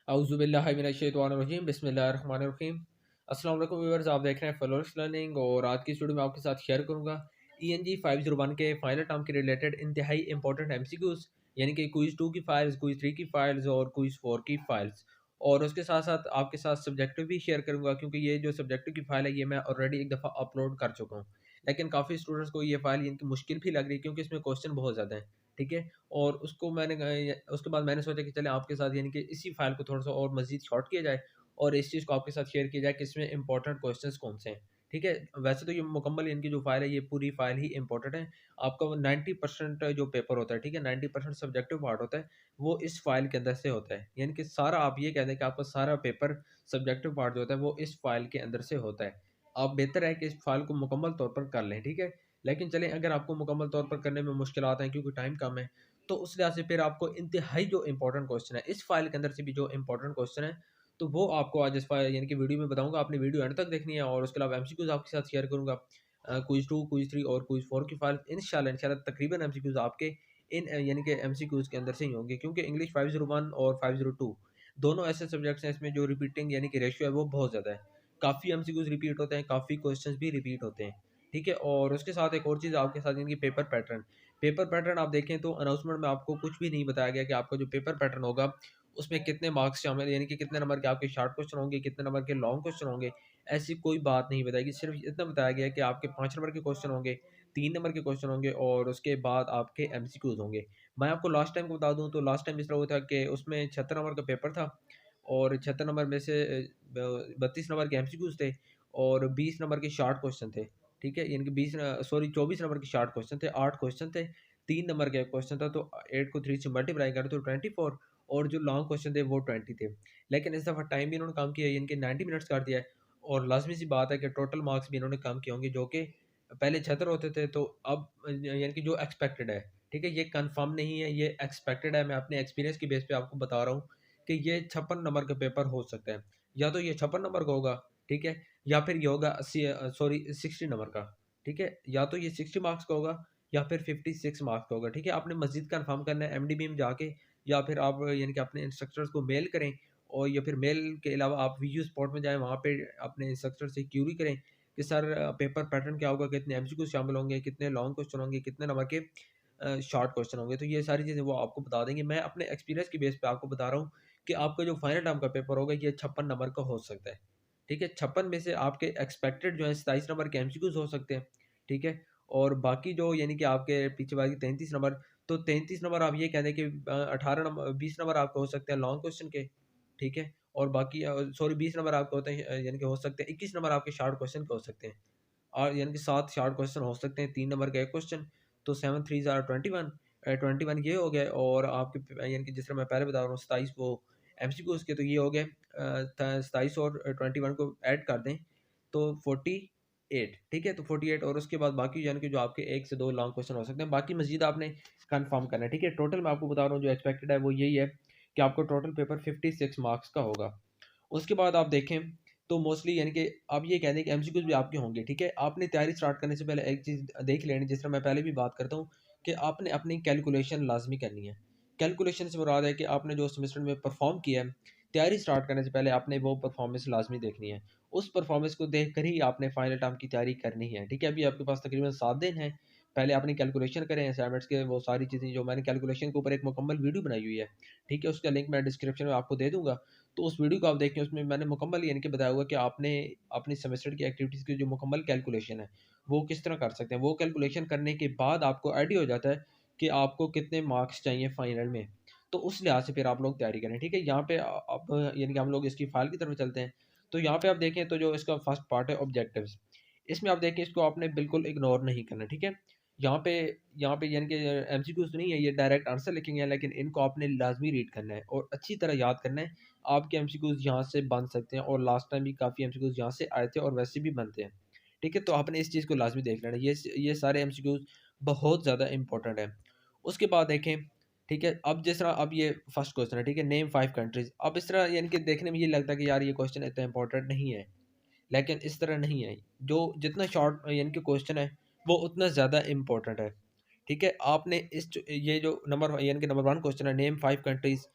औज़ुबिल्लाहि बिस्मिल्लाहिर्रहमानिर्रहीम। अस्सलाम वालेकुम व्यूअर्स, आप देख रहे हैं फ्लोरिश लर्निंग और आज की इस वीडियो में आपके साथ शेयर करूंगा ENG 501 के फाइनल टर्म के रिलेटेड इंतहाई इंपॉर्टेंट MCQs, यानी कि क्विज़ 2 की फाइल्स, क्विज़ 3 की फाइल्स और क्विज़ 4 की फाइल्स। और उसके साथ साथ आपके साथ सब्जेक्टिव भी शेयर करूंगा, क्योंकि ये जो सब्जेक्टिव की फाइल है ये मैं ऑलरेडी एक दफ़ा अपलोड कर चुका हूँ, लेकिन काफ़ी स्टूडेंट्स को ये फाइल इनकी मुश्किल भी लग रही है क्योंकि इसमें क्वेश्चन बहुत ज़्यादा है। ठीक है, और उसके बाद मैंने सोचा कि चलें आपके साथ यानी कि इसी फाइल को थोड़ा-सा और मज़ीद शॉर्ट किया जाए और इस चीज़ को आपके साथ शेयर किया जाए कि इसमें इम्पोर्टेंट क्वेश्चंस कौन से हैं। ठीक है? वैसे तो ये मुकम्मल इनकी जो फाइल है ये पूरी फाइल ही इम्पोर्टेंट है। आपका वो 90% जो पेपर होता है, ठीक है? 90% सब्जेक्टिव पार्ट होता है, वो इस फाइल के अंदर से होता है। यानी कि सारा आप ये कह दें कि आपका सारा पेपर सब्जेक्टिव पार्ट जो होता है वो इस फाइल के अंदर से होता है। आप बेहतर है कि इस फाइल को मुकम्मल तौर पर कर लें, ठीक है? लेकिन चलें, अगर आपको मुकम्मल तौर पर करने में मुश्किलात हैं क्योंकि टाइम कम है, तो उस लिहाज से फिर आपको इंतहाई जो इम्पोर्टेंट क्वेश्चन है, इस फाइल के अंदर से भी जो इम्पोर्टेंट क्वेश्चन है, तो वो आपको आज इस फाइल यानी कि वीडियो में बताऊँगा। आपने वीडियो एंड तक देखनी है और उसके अलावा एमसीक्यूज़ आपके साथ शेयर करूँगा। क्विज़ 2, क्विज़ 3 और क्विज़ 4 की फाइल इंशाल्लाह तकरीबन एमसीक्यूज़ आपके यानी कि एमसीक्यूज़ के अंदर से ही होंगे, क्योंकि इंग्लिश 501 और 502 दोनों ऐसे सब्जेक्ट्स हैं इसमें जो रिपीटिंग यानी कि रेशियो है वो बहुत ज़्यादा है। काफ़ी एमसीक्यूज़ रिपीट होते हैं, काफ़ी क्वेश्चंस भी रिपीट होते हैं। ठीक है? और उसके साथ एक और चीज़ आपके साथ यानी कि पेपर पैटर्न आप देखें तो अनाउंसमेंट में आपको कुछ भी नहीं बताया गया कि आपका जो पेपर पैटर्न होगा उसमें कितने मार्क्स शामिल, यानी कि कितने नंबर के आपके शॉर्ट क्वेश्चन होंगे, कितने नंबर के लॉन्ग क्वेश्चन होंगे। ऐसी कोई बात नहीं बताई गई, सिर्फ इतना बताया गया है कि आपके 5 नंबर के क्वेश्चन होंगे, 3 नंबर के क्वेश्चन होंगे और उसके बाद आपके एमसीक्यूज होंगे। मैं आपको लास्ट टाइम को बता दूं तो लास्ट टाइम इस तरह हुआ था कि उसमें 76 नंबर का पेपर था और 76 नंबर में से 32 नंबर के एमसीक्यूज थे और 20 नंबर के शॉर्ट क्वेश्चन थे। ठीक है? यानी कि 24 नंबर के शॉर्ट क्वेश्चन थे, 8 क्वेश्चन थे, 3 नंबर का एक क्वेश्चन था, तो 8 को 3 से मल्टीप्लाई करें तो 24 और जो लॉन्ग क्वेश्चन थे वो 20 थे। लेकिन इस दफ़ा टाइम भी इन्होंने कम किया है, यानी कि 90 मिनट्स कर दिया है और लाज़मी सी बात है कि टोटल मार्क्स भी इन्होंने कम किए होंगे, जो कि पहले 76 होते थे, तो अब यानी कि जो एक्सपेक्टेड है, ठीक है? ये कन्फर्म नहीं है, ये एक्सपेक्टेड है। मैं अपने एक्सपीरियंस की बेस पे आपको बता रहा हूँ कि ये 56 नंबर का पेपर हो सकता है। या तो ये 56 नंबर का होगा, ठीक है? या फिर ये होगा 60 नंबर का, ठीक है? या तो ये 60 मार्क्स का होगा या फिर 56 मार्क्स का होगा, ठीक है? आपने मज़ीद कन्फर्म करना है एमडीबी में जाके, या फिर आप यानी कि अपने इंस्ट्रक्टर्स को मेल करें और या फिर मेल के अलावा आप वीडियो स्पॉट में जाएँ, वहाँ पे अपने इंस्ट्रक्टर से क्यूरी करें कि सर पेपर पैटर्न क्या होगा, कितने एमसीक्यू शामिल होंगे, कितने लॉन्ग क्वेश्चन होंगे, कितने नंबर के शॉर्ट क्वेश्चन होंगे। तो ये सारी चीज़ें वो आपको बता देंगे। मैं अपने एक्सपीरियंस की बेस पे आपको बता रहा हूँ कि आपका जो फाइनल टर्म का पेपर होगा ये 56 नंबर का हो सकता है। ठीक है? 56 में से आपके एक्सपेक्टेड जो है 27 नंबर के एमसीक्यूज़ हो सकते हैं। ठीक है? और बाकी जो यानी कि आपके पीछे वाले 33 नंबर, तो 33 नंबर आप ये कह दें कि 20 नंबर आपके हो सकते हैं लॉन्ग क्वेश्चन के, ठीक है? और बाकी 20 नंबर आपके होते हैं यानी कि हो सकते हैं 21 नंबर आपके शॉर्ट क्वेश्चन के हो सकते हैं। और यानी कि 7 शॉर्ट क्वेश्चन हो सकते हैं, 3 नंबर का 1 क्वेश्चन, तो 7 3 ज़ार 21 21 ये हो गए और आपके यानी कि जिस तरह मैं पहले बता रहा हूँ 27 वो एमसीक्यूज़ के, तो ये हो गए 27 और 21 को ऐड कर दें तो 48, ठीक है? तो 48 और उसके बाद बाकी यानी कि जो आपके 1 से 2 लॉन्ग क्वेश्चन हो सकते हैं, बाकी मज़ीद आपने कन्फर्म करना है, ठीक है? टोटल मैं आपको बता रहा हूँ जो एक्सपेक्टेड है वो यही है कि आपको टोटल पेपर 56 मार्क्स का होगा। उसके बाद आप देखें तो मोस्टली यानी कि आप ये कह दें कि एमसीक्यूज़ भी आपके होंगे, ठीक है? आपने तैयारी स्टार्ट करने से पहले एक चीज़ देख लेनी, जिस तरह मैं पहले भी बात करता हूँ कि आपने अपनी कैलकुलेशन लाज़मी करनी है। कैलकुलेशन से मुराद है कि आपने जो सेमेस्टर में परफ़ॉर्म किया है, तैयारी स्टार्ट करने से पहले आपने वो परफ़ॉर्मेंस लाज़मी देखनी है। उस परफ़ॉर्मेंस को देख कर ही आपने फाइनल टर्म की तैयारी करनी है, ठीक है? अभी आपके पास तकरीबन 7 दिन हैं। पहले अपनी कैलकुलेशन करें असाइनमेंट्स के, वो सारी चीज़ें जो मैंने कैलकुलेशन के ऊपर एक मुकम्मल वीडियो बनाई हुई है, ठीक है? उसका लिंक मैं डिस्क्रिप्शन में आपको दे दूँगा। तो उस वीडियो को आप देखें, उसमें मैंने मुकम्मल यानी कि बताया हुआ है कि आपने अपनी सेमेस्टर की एक्टिविटीज़ की जो मुकम्मल कैलकुलेशन है, वो किस तरह कर सकते हैं। वो कैलकुलेशन करने के बाद आपको आइडिया हो जाता है कि आपको कितने मार्क्स चाहिए फाइनल में। तो उस लिहाज से फिर आप लोग तैयारी करें, ठीक है? यहाँ पे अब यानी कि हम लोग इसकी फाइल की तरफ चलते हैं। तो यहाँ पे आप देखें तो जो इसका फर्स्ट पार्ट है ऑब्जेक्टिव्स, इसमें आप देखें इसको आपने बिल्कुल इग्नोर नहीं करना, ठीक है? यहाँ पे यहाँ पे यानी कि एमसीक्यूज़ तो नहीं है, ये डायरेक्ट आंसर लिखेंगे हैं, लेकिन इनको आपने लाज़मी रीड करना है और अच्छी तरह याद करना है। आपके एमसीक्यूज़ यहाँ से बन सकते हैं और लास्ट टाइम भी काफ़ी एमसीक्यूज़ यहाँ से आए थे और वैसे भी बनते हैं। ठीक है? तो आपने इस चीज़ को लाज़मी देख लेना है। ये सारे एमसीक्यूज़ बहुत ज़्यादा इम्पोर्टेंट हैं। उसके बाद देखें, ठीक है? अब जिस तरह अब ये फर्स्ट क्वेश्चन है, ठीक है? Name 5 countries. अब इस तरह यानी कि देखने में ये लगता है कि यार ये क्वेश्चन इतना इम्पोर्टेंट नहीं है, लेकिन इस तरह नहीं है। जो जितना शॉर्ट यानी कि क्वेश्चन है, वो उतना ज़्यादा इम्पोर्टेंट है। ठीक है? आपने ये जो नंबर यानी कि नंबर 1 क्वेश्चन है, नेम 5 कंट्रीज़।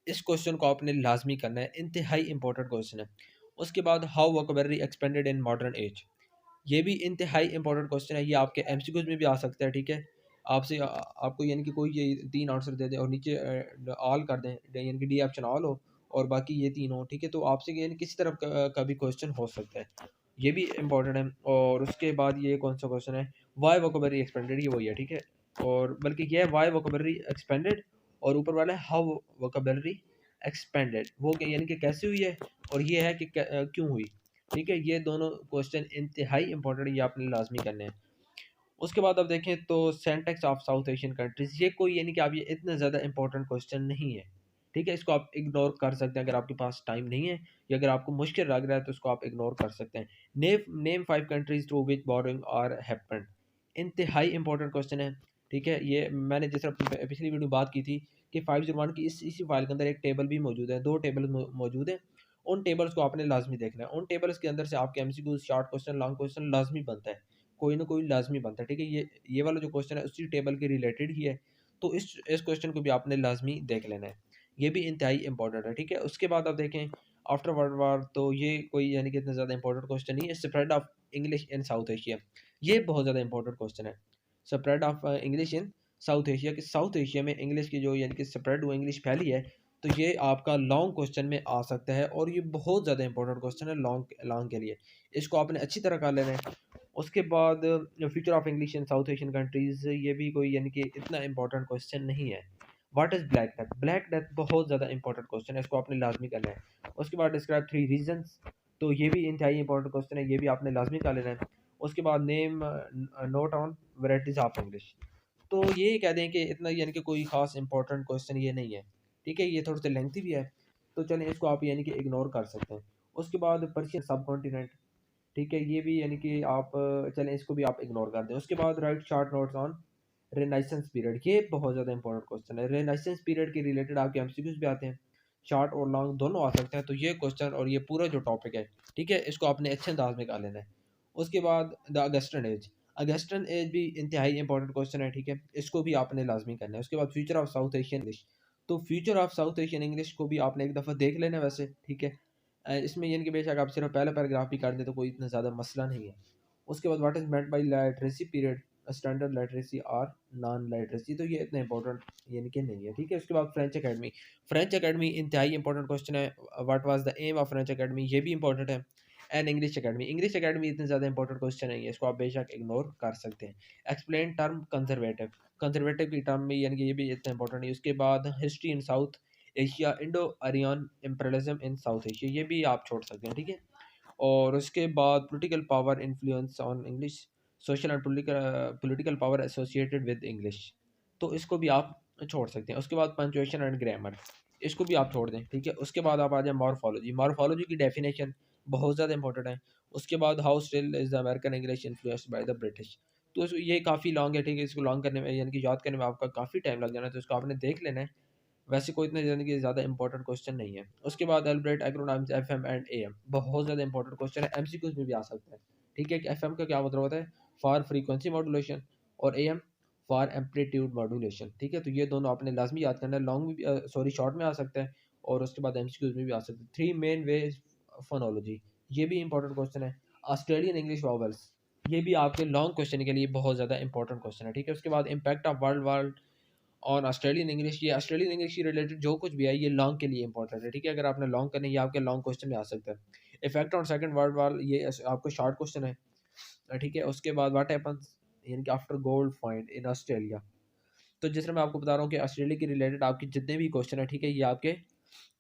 इस क्वेश्चन को आपने लाजमी करना है, इंतहाई इंपॉर्टेंट क्वेश्चन है। उसके बाद how vocabulary expanded in modern age, ये भी इंतहाई इंपॉर्टेंट क्वेश्चन है, ये आपके एमसीक्यूज में भी आ सकता है। ठीक है, आपसे आपको यानी कि कोई ये 3 आंसर दे दे और नीचे ऑल कर दें, यानी कि डी ऑप्शन ऑल हो और बाकी ये 3 हो, ठीक है, तो आपसे यानी किसी तरफ का भी क्वेश्चन हो सकता है, ये भी इंपॉर्टेंट है। और उसके बाद ये कौन सा क्वेश्चन है, वाई वोकेबलरी एक्सपेंडेड, ये वही है। ठीक है, और बल्कि ये है वाई वोकेबलरी एक्सपेंडेड, और ऊपर वाला है हाउ वोकेबलरी एक्सपेंडेड, वो यानी कि कैसे हुई है, और ये है कि क्यों हुई। ठीक है, ये दोनों क्वेश्चन इंतहाई इंपॉर्टेंट, ये आपने लाजमी करने हैं। उसके बाद आप देखें तो सेंटेक्स ऑफ साउथ एशियन कंट्रीज, ये कोई यानी कि आप ये इतना ज़्यादा इंपॉर्टेंट क्वेश्चन नहीं है। ठीक है, इसको आप इग्नोर कर सकते हैं अगर आपके पास टाइम नहीं है, या अगर आपको मुश्किल लग रहा है तो इसको आप इग्नोर कर सकते हैं। Name 5 countries through which boring are happened, इंतहाई इंपॉर्टेंट क्वेश्चन है। ठीक है, ये मैंने जैसे पिछली वीडियो बात की थी कि 501 की इसी फाइल के अंदर एक टेबल भी मौजूद है, 2 टेबल मौजूद है। उन टेबल्स को आपने लाजमी देखना है, उन टेबल्स के अंदर से आपके MCQ, short question, long question लाजमी बनता है, कोई ना कोई लाजमी बनता है। ठीक है, ये वाला जो क्वेश्चन है उसी टेबल के रिलेटेड ही है, तो इस क्वेश्चन को भी आपने लाजमी देख लेना है, ये भी इंतहाई इंपॉर्टेंट है। ठीक है, उसके बाद आप देखें आफ्टर वर्ल्ड वार, तो ये कोई यानी कि इतना ज़्यादा इंपॉर्टेंट क्वेश्चन नहीं है। Spread of English in south Asia, ये बहुत ज़्यादा इंपॉर्टेंट क्वेश्चन है। Spread of English in south Asia, कि साउथ एशिया में इंग्लिश की जो यानी कि स्प्रेड हुआ, इंग्लिश फैली है, तो ये आपका लॉन्ग क्वेश्चन में आ सकता है, और ये बहुत ज़्यादा इंपॉर्टेंट क्वेश्चन है लॉन्ग लॉन्ग के लिए, इसको आपने अच्छी तरह कर लेना है। उसके बाद future of English in south Asian countries, ये भी कोई यानी कि इतना इंपॉर्टेंट क्वेश्चन नहीं है। What is black death, black death बहुत ज़्यादा इंपॉर्टेंट क्वेश्चन है, इसको आपने लाजमी करना है। उसके बाद डिस्क्राइब 3 रीजंस, तो ये भी इंतहाई इंपॉर्टेंट क्वेश्चन है, ये भी आपने लाजमी कर लेना है। उसके बाद name note on varieties of English, तो ये कह दें कि इतना यानी कि कोई ख़ास इंपॉर्टेंट क्वेश्चन ये नहीं है। ठीक है, ये थोड़ा सा लेंथी भी है, तो चलें इसको आप यानी कि इग्नोर कर सकते हैं। उसके बाद पर्शियन सब कॉन्टिनेंट, ठीक है, ये भी यानी कि आप चलें इसको भी आप इग्नोर कर दें। उसके बाद right short notes on Renaissance period, ये बहुत ज़्यादा इंपॉर्टेंट क्वेश्चन है, रेनाइसेंस पीरियड के रिलेटेड आपके एमसीक्यूज भी आते हैं, शॉर्ट और लॉन्ग दोनों आ सकते हैं, तो ये क्वेश्चन और ये पूरा जो टॉपिक है, ठीक है, इसको आपने अच्छे अंदाज में कर लेना है। उसके बाद the Augustan as, Augustan as भी इंतहाई इंपॉर्टेंट क्वेश्चन है। ठीक है, इसको भी आपने लाजमी करना है। उसके बाद future of South Asian English, तो future of South Asian English को भी आपने एक दफ़ा देख लेना है वैसे। ठीक है, इसमें यानी कि बेशक आप सिर्फ पहला पैराग्राफ भी कर दें तो कोई इतना ज़्यादा मसला नहीं है। उसके बाद what is meant by literacy period, standard literacy और नॉन लिटरेसी, तो ये इतना इंपॉर्टेंट यानी कि नहीं है। ठीक है, उसके बाद फ्रेंच अकेडमी, फ्रेंच अकेडमी इंतहाई इंपॉर्टेंट क्वेश्चन है। What was the aim of French academy, ये भी इंपॉर्टेंट है। And English academy, English academy इतने ज़्यादा इंपॉर्टेंट क्वेश्चन है, इसको आप बेशक इग्नोर कर सकते हैं। एक्सप्लेन टर्म कंजर्वेटिव, कंजर्वेटिव की टर्म में यानी कि ये भी इतना इंपॉर्टेंट है। उसके बाद history in south Asia, Indo Aryan imperialism in south Asia, ये भी आप छोड़ सकते हैं। ठीक है, और उसके बाद political power influence on English, social and political power associated with English, तो इसको भी आप छोड़ सकते हैं। उसके बाद पंचुएशन एंड ग्रामर, इसको भी आप छोड़ दें। ठीक है, उसके बाद आप आ जाए मॉर्फोलॉजी, मॉर्फोलॉजी की डेफिनेशन बहुत ज़्यादा इंपॉर्टेंट है। उसके बाद how still is the American English influenced by the British, तो ये काफ़ी लॉन्ग है। ठीक है, इसको लॉन्ग करने में यानी कि याद करने में आपका काफ़ी टाइम लग जाना है, तो इसको आपने देख लेना है, वैसे कोई इतना यानी कि ज़्यादा इंपॉर्टेंट क्वेश्चन नहीं है। उसके बाद अल्ब्रेट एक्रोनिम्स एफएम एंड एएम, बहुत ज़्यादा इंपॉर्टेंट क्वेश्चन है, एमसीक्यूज में भी आ सकता है। ठीक है, कि एफएम का क्या मतलब होता है, फॉर फ्रीक्वेंसी मॉड्यूलेशन, और एएम फॉर एम्पलीट्यूड मॉड्यूलेशन। ठीक है, तो ये दोनों आपने लाजमी याद करना है, लॉन्ग में सॉरी शॉर्ट में आ सकता है, और उसके बाद एमसीक्यूज में भी आ सकता है। 3 मेन वेज फोनोलॉजी, ये भी इंपॉर्टेंट क्वेश्चन है। ऑस्ट्रेलियन इंग्लिश वॉवल्स, ये भी आपके लॉन्ग क्वेश्चन के लिए बहुत ज़्यादा इंपॉर्टेंट क्वेश्चन है। ठीक है, उसके बाद इम्पैक्ट ऑफ वर्ल्ड और ऑस्ट्रेलियन इंग्लिश, ये ऑस्ट्रेलियन इंग्लिश से रिलेटेड जो कुछ भी है ये लॉन्ग के लिए इंपॉर्टेंट है। ठीक है, अगर आपने लॉन्ग करना है ये आपके लॉन्ग क्वेश्चन में आ सकता है। Effect on second world war, ये आपको शॉर्ट क्वेश्चन है। ठीक है, उसके बाद व्हाट हैपेंस यानी कि after gold find in Australia, तो जिस तरह मैं आपको बता रहा हूँ कि ऑस्ट्रेलिया के रिलेटेड आपके जितने भी क्वेश्चन है, ठीक है, ये आपके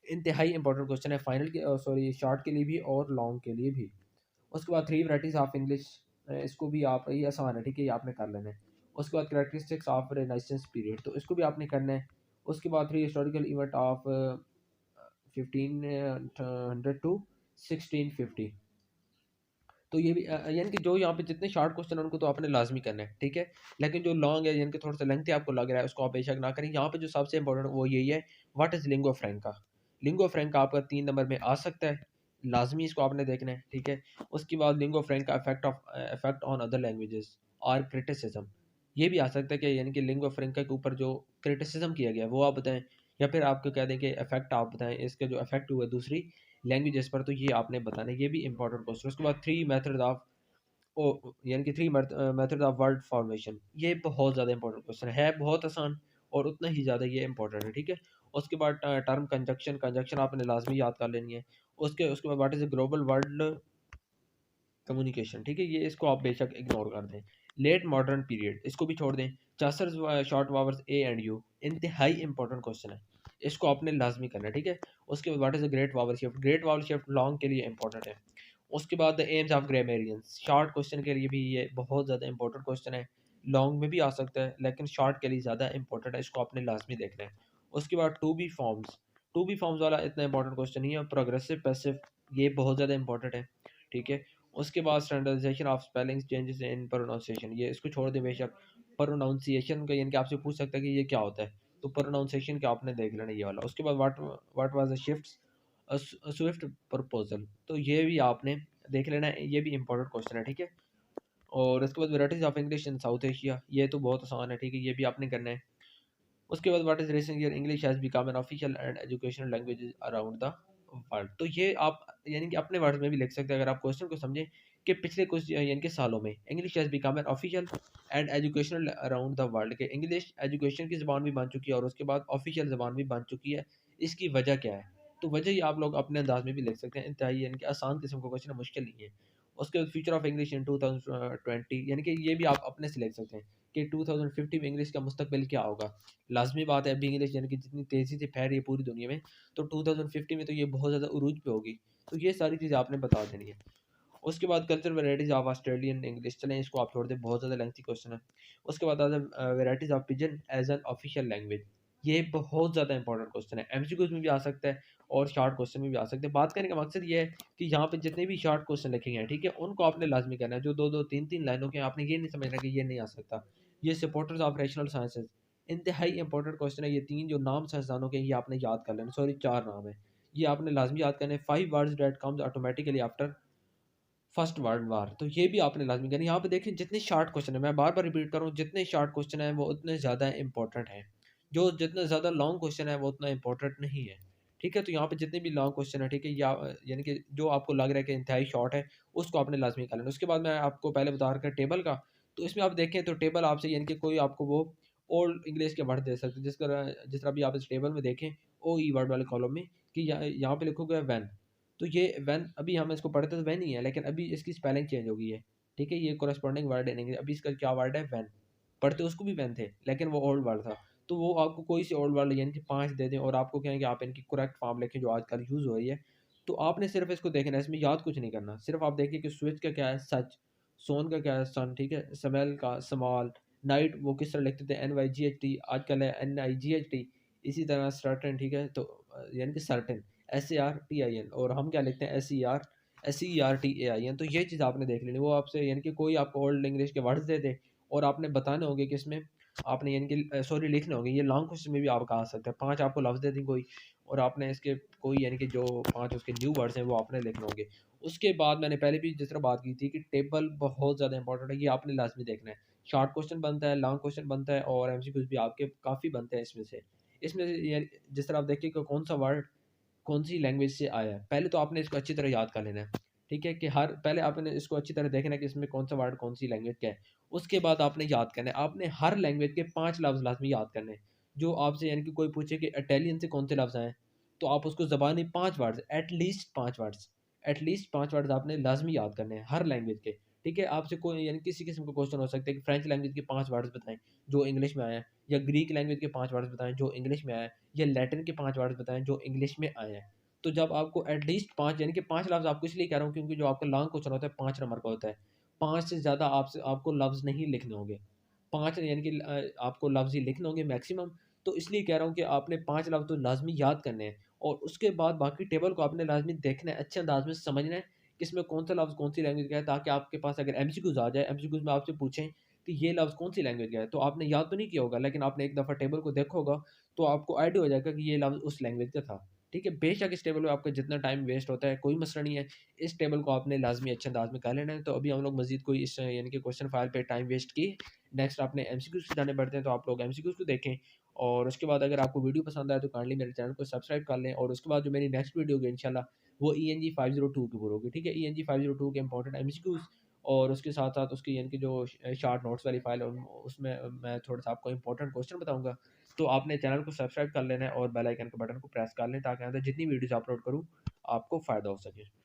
इंतहाई इंपॉर्टेंट क्वेश्चन है, फाइनल के सॉरी शॉर्ट के लिए भी और लॉन्ग के लिए भी। उसके बाद 3 वैराइटीज ऑफ इंग्लिश, इसको भी आप, ये आसान है। ठीक है, ये आपने कर लेना है। उसके बाद कैरेक्टरिस्टिक्स ऑफ रेनाइसेंस पीरियड, तो इसको भी आपने करना है। उसके बाद 3 हिस्टोरिकल इवेंट ऑफ 1500 टू 1650, तो ये भी यानी कि जो यहाँ पे जितने शॉर्ट क्वेश्चन है उनको तो आपने लाजमी करना है। ठीक है, लेकिन जो लॉन्ग है यानी कि थोड़ा सा लेंथी आपको लग रहा है उसको आप बेशक ना करें। यहाँ पे जो सबसे इंपॉर्टेंट वो यही है, what is lingua franca, lingua franca आपका 3 नंबर में आ सकता है, लाजमी इसको आपने देखना है। ठीक है, उसके बाद lingua फ्रैंका effect on other languages और क्रिटिसिज्म, ये भी आ सकता है कि यानी कि लिंगुआ फ्रैंका के ऊपर जो क्रिटिसिज्म किया गया है वो आप बताएं, या फिर आपको कह दें कि इफेक्ट आप बताएं, इसके जो इफेक्ट हुआ दूसरी लैंग्वेजेस पर, तो ये आपने बताना है, ये भी इंपॉर्टेंट क्वेश्चन। उसके बाद थ्री मेथड ऑफ यानी कि three method of word formation, ये बहुत ज़्यादा इंपॉर्टेंट क्वेश्चन है, बहुत आसान और उतना ही ज़्यादा ये इंपॉर्टेंट है, ठीक है। उसके बाद टर्म कंजक्शन, कंजक्शन आपने लाजमी याद कर लेनी है। उसके उसके बाद what is global world communication, ठीक है, ये इसको आप बेशक इग्नोर कर दें। लेट मॉडर्न पीरियड इसको भी छोड़ दें। Chaucer short vowels A and U, इंतहाई इंपॉर्टेंट क्वेश्चन है, इसको आपने लाजमी करना है, ठीक है। उसके बाद what is great vowel shift, great vowel shift long के लिए इंपॉर्टेंट है। उसके बाद the aims of grammarians, short question के लिए भी ये बहुत ज़्यादा इंपॉर्टेंट क्वेश्चन है, लॉन्ग में भी आ सकता है लेकिन शॉर्ट के लिए ज़्यादा इंपॉर्टेंट है, इसको आपने लाजमी देखना है। उसके बाद टू बी फॉर्म्स वाला इतना इंपॉर्टेंट क्वेश्चन नहीं है। प्रोग्रेसिव पैसिव, ये बहुत ज़्यादा इंपॉर्टेंट है, ठीक है। उसके बाद standardisation of spelling changes in pronunciation, ये इसको छोड़ दें बेशक। प्रोनाउंसिएशन का यानी कि आपसे पूछ सकता है कि ये क्या होता है, तो प्रोनाउंसिएशन का आपने देख लेना ये वाला। उसके बाद what was the shifts Swift proposal, तो ये भी आपने देख लेना है, ये भी इंपॉर्टेंट क्वेश्चन है, ठीक है। और उसके बाद varieties of English in south Asia, ये तो बहुत आसान है, ठीक है, ये भी आपने करना है। उसके बाद what is reason year English has become an official and educational language around the world, तो ये आप यानी कि अपने वर्ड में भी लिख सकते हैं अगर आप क्वेश्चन को समझें कि पिछले कुछ यानी कि सालों में English has become an official and educational around the world, के इंग्लिश एजुकेशन की ज़बान भी बन चुकी है और उसके बाद ऑफिशियल ज़बान भी बन चुकी है। इसकी वजह क्या है, तो वजह ही आप लोग अपने अंदाज में भी लिख सकते हैं, इंतहाई यानी कि आसान किस्म का क्वेश्चन है, मुश्किल नहीं है। उसके बाद फ्यूचर ऑफ इंग्लिश इन 2020, यानी कि ये भी आप अपने से लिख सकते हैं कि 2050 में इंग्लिश का मुस्तकबिल क्या होगा। लाज़मी बात है, अभी इंग्लिश यानी कि जितनी तेज़ी से फैल रही है पूरी दुनिया में, तो 2050 में तो ये बहुत ज़्यादा उरूज पे होगी, तो ये सारी चीज़ें आपने बता देनी है। उसके बाद culture varieties of Australian English, चलें इसको आप छोड़ दें, बहुत ज़्यादा लेंथी क्वेश्चन है। उसके बाद आता है varieties of pidgin as an official language, ये बहुत ज़्यादा इंपॉर्टेंट क्वेश्चन है, एमसीक्यूज में भी आ सकता है और शॉर्ट क्वेश्चन में भी आ सकते हैं। बात करने का मकसद ये है कि यहाँ पे जितने भी शॉर्ट क्वेश्चन लिखे गए हैं, ठीक है, उनको आपने लाजमी करना है, जो दो दो तीन तीन लाइनों के हैं, आपने ये नहीं समझना कि ये नहीं आ सकता। ये सपोर्टर्स ऑफ रैशनल साइंसेज, इंतहाई इंपॉर्टेंट क्वेश्चन है, ये तीन जो नाम साइंसदानों के हैं, ये आपने याद कर लेना, सॉरी चार नाम है, ये आपने लाजमी याद करने। 5 words that comes automatically after first world war, तो ये भी आपने लाजमी करना। यहाँ पे देखें जितने शॉर्ट क्वेश्चन है, मैं बार बार रिपीट करूँ, जितने शॉर्ट क्वेश्चन है वो उतने ज़्यादा इंपॉर्टेंट हैं, जो जितने ज़्यादा लॉन्ग क्वेश्चन है वो उतना इंपॉर्टेंट नहीं है, ठीक है। तो यहाँ पे जितने भी लॉन्ग क्वेश्चन है, ठीक है, या यानी कि जो आपको लग रहा है कि इंतहाई शॉर्ट है, उसको आपने लाजमी कर लेना। उसके बाद मैं आपको पहले बता रखा टेबल का, तो इसमें आप देखें तो टेबल आपसे यानी कि कोई आपको वो ओल्ड इंग्लिश के वर्ड दे सकते हैं, जिस तरह भी आप इस टेबल में देखें ओ ई वर्ड वाले कॉलम में, कि यहाँ पे लिखोगे वैन, तो ये वैन अभी हम इसको पढ़ते तो वैन ही है, लेकिन अभी इसकी स्पेलिंग चेंज हो गई है, ठीक है। ये कोरस्पॉन्डिंग वर्ड है नहीं, अभी इसका क्या वर्ड है वैन, पढ़ते उसको भी वैन थे लेकिन वो ओल्ड वर्ड था। तो वो आपको कोई सी ओल्ड वर्ड यानी कि 5 दे दें और आपको कहें कि आप इनकी करेक्ट फॉर्म लिखें जो आजकल यूज़ हो रही है, तो आपने सिर्फ इसको देखना है, इसमें याद कुछ नहीं करना, सिर्फ आप देखिए कि स्विच का क्या है सच, सोन का क्या है सन, ठीक है, स्मेल का स्मॉल, नाइट वो किस तरह लिखते थे NYGHT, आजकल है NIGHT, इसी तरह सर्टन, ठीक है, तो यानी कि सर्टन SARTIN, और हम क्या लिखते हैं SERTAIN, तो ये चीज़ आपने देख लेनी। वो आपसे यानी कि कोई आपको ओल्ड इंग्लिश के वर्ड्स दे दे और आपने बताने होंगे कि इसमें आपने यानी कि सॉरी लिखने होंगे, ये लॉन्ग क्वेश्चन में भी आप आ सकते हैं, 5 आपको लफ्ज़ दे दें कोई, और आपने इसके कोई यानी कि जो 5 उसके न्यू वर्ड्स हैं वो आपने लिखने होंगे। उसके बाद मैंने पहले भी जिस तरह बात की थी कि टेबल बहुत ज़्यादा इंपॉर्टेंट है, ये आपने लाजमी देखना है। शॉर्ट क्वेश्चन बनता है, लॉन्ग क्वेश्चन बनता है और एमसीक्यूज भी आपके काफ़ी बनते हैं इसमें से। इसमें से ये जिस तरह आप देखिए कि कौन सा वर्ड कौन सी लैंग्वेज से आया है, पहले तो आपने इसको अच्छी तरह याद कर लेना है, ठीक है, कि हर पहले आपने इसको अच्छी तरह देखना है कि इसमें कौन सा वर्ड कौन सी लैंग्वेज का है। उसके बाद आपने याद करना है, आपने हर लैंग्वेज के 5 लफ्ज़ लाजमी याद करने हैं। जो आपसे यानी कि कोई पूछे कि इटालियन से कौन से लफ्ज़ आए हैं, तो आप उसको ज़बानी 5 वर्ड्स, एटलीस्ट 5 वर्ड्स आपने लाजमी याद करने हैं हर लैंग्वेज के, ठीक है। आपसे कोई यानी किसी किस्म का क्वेश्चन हो सकता है कि फ्रेंच लैंग्वेज के 5 वर्ड्स बताएं जो इंग्लिश में आए हैं, या ग्रीक लैंग्वेज के 5 वर्ड्स बताएं जो इंग्लिश में आए हैं, या लैटिन के 5 वर्ड्स बताएं जो इंग्लिश में आए हैं। तो जब आपको एटलीस्ट 5 यानी कि 5 लफ्ज़ आपको इसलिए कह रहा हूँ क्योंकि जो आपका लॉन्ग क्वेश्चन होता है 5 नंबर का होता है, 5 से ज़्यादा आपसे आपको लफ्ज़ नहीं लिखने होंगे, 5 यानी कि आपको लफ्ज़ ही लिखने होंगे मैक्सिमम। तो इसलिए कह रहा हूँ कि आपने 5 लफ्ज़ तो लाज़मी याद करने हैं और उसके बाद बाकी टेबल को आपने लाज़मी देखना है, अच्छे अंदाज में समझना है कि इसमें कौन सा लफ्ज़ कौन सी लैंग्वेज का है, ताकि आपके पास अगर एमसीक्यूज़ आ जाए, एमसीक्यूज़ में आपसे पूछें कि ये लफ्ज़ कौन सी लैंग्वेज का है, तो आपने याद तो नहीं किया होगा लेकिन आपने एक दफ़ा टेबल को देखा होगा, तो आपको आइडिया हो जाएगा कि ये लफ्ज़ उस लैंग्वेज का था, ठीक है। बेशक इस टेबल में आपका जितना टाइम वेस्ट होता है कोई मसला नहीं है, इस टेबल को आपने लाज़मी अच्छे अंदाज में कर लेना है। तो अभी हम लोग मज़ीद कोई इस यानी कि क्वेश्चन फाइल पे टाइम वेस्ट किए, नेक्स्ट आपने एमसीक्यूज़ की जाने बढ़ते हैं, तो आप लोग एमसीक्यूज़ को देखें और उसके बाद अगर आपको वीडियो पसंद आए तो काइंडली मेरे चैनल को सब्सक्राइब कर लें। और उसके बाद जो मेरी नेक्स्ट वीडियो होगी इंशाल्लाह वो ENG 502 के ऊपर होगी, ठीक है। ENG 502 के इंपॉर्टेंट MCQs और उसके साथ साथ उसकी यानी कि जो शार्ट नोट्स वाली फाइल है उसमें मैं थोड़ा सा आपको इंपॉर्टेंट क्वेश्चन बताऊंगा। तो आपने चैनल को सब्सक्राइब कर लेना है और बेल आइकन के बटन को प्रेस कर लें ताकि आगे जितनी वीडियोस अपलोड करूँ आपको फ़ायदा हो सके।